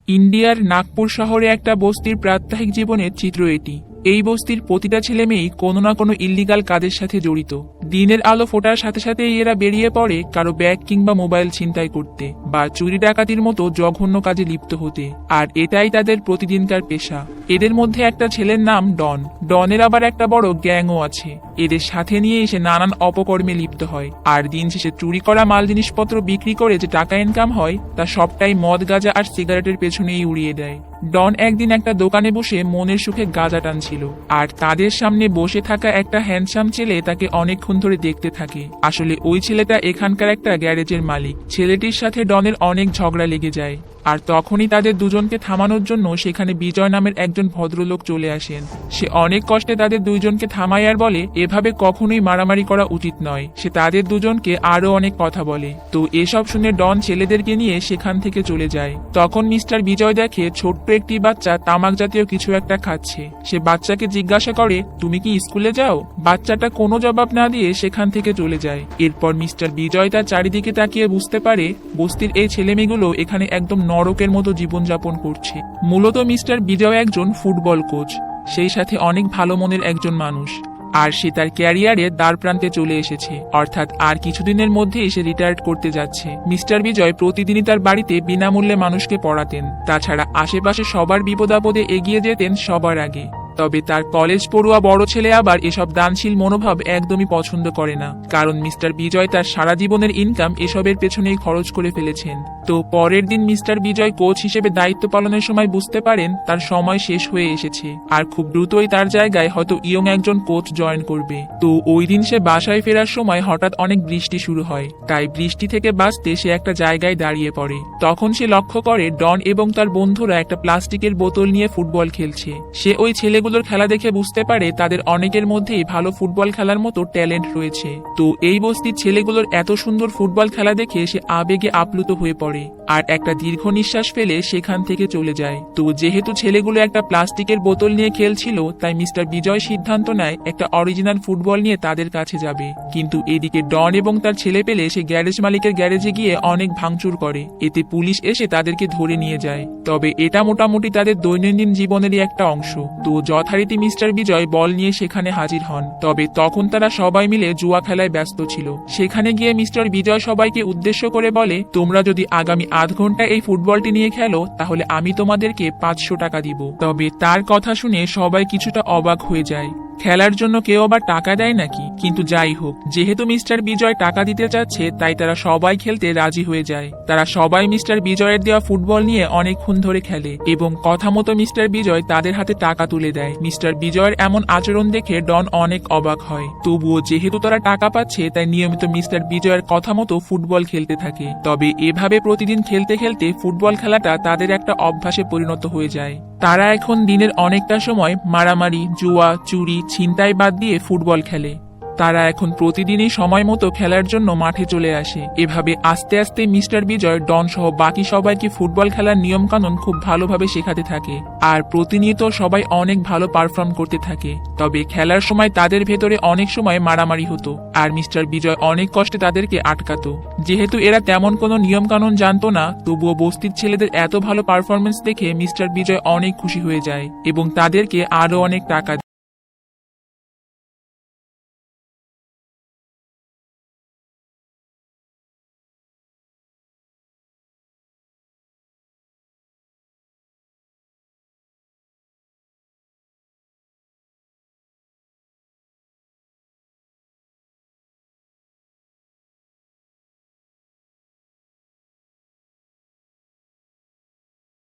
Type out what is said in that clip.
ইন্ডিয়ার নাগপুর শহরে একটা বস্তির প্রাত্যহিক জীবনের চিত্র এটি। এই বস্তির প্রতিটা ছেলে মেয়েই কোনো না কোনো ইল্লিগাল কাজের সাথে জড়িত। দিনের আলো ফোটার সাথে সাথেই এরা বেরিয়ে পড়ে কারো ব্যাগ কিংবা মোবাইল ছিনতাই করতে বা চুরি ডাকাতির মতো জঘন্য কাজে লিপ্ত হতে, আর এটাই তাদের প্রতিদিনকার পেশা। এদের মধ্যে একটা ছেলের নাম ডন। ডনের আবার একটা বড় গ্যাংও আছে। এদের সাথে নিয়ে এসে নানান অপকর্মে লিপ্ত হয়, আর দিন শেষে চুরি করা মাল জিনিসপত্র বিক্রি করে যে টাকা ইনকাম হয় তা সবটাই মদ গাঁজা আর সিগারেটের পেছনেই উড়িয়ে দেয়। ডন একদিন একটা দোকানে বসে মনের সুখে গাঁজা টানছিল, আর তাদের সামনে বসে থাকা একটা হ্যান্ডসাম ছেলে তাকে অনেকক্ষণ ধরে দেখতে থাকে। আসলে ওই ছেলেটা এখানকার একটা গ্যারেজের মালিক। ছেলেটির সাথে ডনের অনেক ঝগড়া লেগে যায়, আর তখনই তাদের দুজনকে থামানোর জন্য সেখানে বিজয় নামের একজন ভদ্রলোক চলে আসেন। সে অনেক কষ্টে তাদের দুইজনকে থামায় আর বলে এভাবে কখনোই মারামারি করা উচিত নয়। সে তাদের দুজনকে আরো অনেক কথা বলে। তো এসব শুনে ডন ছেলেদেরকে নিয়ে সেখান থেকে চলে যায়। তখন মিস্টার বিজয় দেখে ছোট্ট একটি বাচ্চা তামাক জাতীয় কিছু একটা খাচ্ছে। সে বাচ্চাকে জিজ্ঞাসা করে, তুমি কি স্কুলে যাও? বাচ্চাটা কোনো জবাব না দিয়ে সেখান থেকে চলে যায়। এরপর মিস্টার বিজয় তার চারিদিকে তাকিয়ে বুঝতে পারে বস্তির এই ছেলেমেয়েগুলো এখানে একদম নরকের মতো জীবনযাপন করছে। মূলত মিস্টার বিজয় একজন ফুটবল কোচ, সেই সাথে অনেক ভালো মনের একজন মানুষ, আর সে তার ক্যারিয়ারে দ্বার প্রান্তে চলে এসেছে। অর্থাৎ আর কিছুদিনের মধ্যেই সে রিটায়ার্ড করতে যাচ্ছে। মিস্টার বিজয় প্রতিদিনই তার বাড়িতে বিনামূল্যে মানুষকে পড়াতেন। তাছাড়া আশেপাশে সবার বিপদ আপদে এগিয়ে যেতেন সবার আগে। তবে তার কলেজ পড়ুয়া বড় ছেলে আবার এসব দানশীল মনোভাব একদমই পছন্দ করে না, কারণ মিস্টার বিজয় তার সারা জীবনের ইনকাম এসবের পেছনেই খরচ করে ফেলেছেন। তো পরের দিন মিস্টার বিজয় কোচ হিসেবে দায়িত্ব পালনের সময় বুঝতে পারেন তার সময় শেষ হয়ে এসেছে, আর খুব দ্রুতই তার জায়গায় হয়তো ইয়ং একজন কোচ জয়েন করবে। তো ওই দিন সে বাসায় ফেরার সময় হঠাৎ অনেক বৃষ্টি শুরু হয়। তাই বৃষ্টি থেকে বাঁচতে সে একটা জায়গায় দাঁড়িয়ে পড়ে। তখন সে লক্ষ্য করে ডন এবং তার বন্ধুরা একটা প্লাস্টিকের বোতল নিয়ে ফুটবল খেলছে। সে ওই ছেলেগুলোর খেলা দেখে বুঝতে পারে তাদের অনেকের মধ্যেই ভালো ফুটবল খেলার মতো ট্যালেন্ট রয়েছে। তো এই বস্তির ছেলেগুলোর এত সুন্দর ফুটবল খেলা দেখে সে আবেগে আপ্লুত হয়ে পড়ে, আর একটা দীর্ঘ নিঃশ্বাস ফেলে সেখান থেকে চলে যায়। তো যেহেতু ছেলেগুলো একটা প্লাস্টিকের বোতল নিয়ে খেলছিল, তাই মিস্টার বিজয় সিদ্ধান্ত নেয় একটা অরিজিনাল ফুটবল নিয়ে তাদের কাছে যাবে। কিন্তু এদিকে ডন এবং তার ছেলে পেলে সে গ্যারেজ মালিকের গ্যারেজে গিয়ে অনেক ভাঙচুর করে। এতে পুলিশ এসে তাদেরকে ধরে নিয়ে যায়। তবে এটা মোটামুটি তাদের দৈনন্দিন জীবনেরই একটা অংশ। তো যথারীতি মিস্টার বিজয় বল নিয়ে সেখানে হাজির হন। তবে তখন তারা সবাই মিলে জুয়া খেলায় ব্যস্ত ছিল। সেখানে গিয়ে মিস্টার বিজয় সবাইকে উদ্দেশ্য করে বলে, তোমরা যদি আগামী আধ ঘন্টা এই ফুটবলটি নিয়ে খেলো তাহলে আমি তোমাদেরকে 500 টাকা দিব। তবে তার কথা শুনে সবাই কিছুটা অবাক হয়ে যায়। খেলার জন্য কেউ আবার টাকা দেয় নাকি? কিন্তু যাই হোক, যেহেতু মিস্টার বিজয় টাকা দিতে চাচ্ছে তাই তারা সবাই খেলতে রাজি হয়ে যায়। তারা সবাই মিস্টার বিজয়ের দেওয়া ফুটবল নিয়ে অনেকক্ষণ ধরে খেলে এবং কথা মতো মিস্টার বিজয় তাদের হাতে টাকা তুলে দেয়। মিস্টার বিজয়ের এমন আচরণ দেখে ডন অনেক অবাক হয়। তবুও যেহেতু তারা টাকা পাচ্ছে তাই নিয়মিত মিস্টার বিজয়ের কথা মতো ফুটবল খেলতে থাকে। তবে এভাবে প্রতিদিন খেলতে খেলতে ফুটবল খেলাটা তাদের একটা অভ্যাসে পরিণত হয়ে যায়। তারা এখন দিনের অনেকটা সময় মারামারি, জুয়া, চুরি, ছিনতাই বাদ দিয়ে ফুটবল খেলে। তারা এখন প্রতিদিনই সময় মতো খেলার জন্য মাঠে চলে আসে। এভাবে আস্তে আস্তে মিস্টার বিজয় ডন সহ বাকি সবাইকে ফুটবল খেলার নিয়ম কানুন খুব ভালোভাবে শেখাতে থাকে, আর প্রতিনিয়ত সবাই অনেক ভালো পারফর্ম করতে থাকে। তবে খেলার সময় তাদের ভেতরে অনেক সময় মারামারি হতো, আর মিস্টার বিজয় অনেক কষ্টে তাদেরকে আটকাতো। যেহেতু এরা তেমন কোনো নিয়ম কানুন জানতো না, তবুও বস্তির ছেলেদের এত ভালো পারফরমেন্স দেখে মিস্টার বিজয় অনেক খুশি হয়ে যায় এবং তাদেরকে আরো অনেক টাকা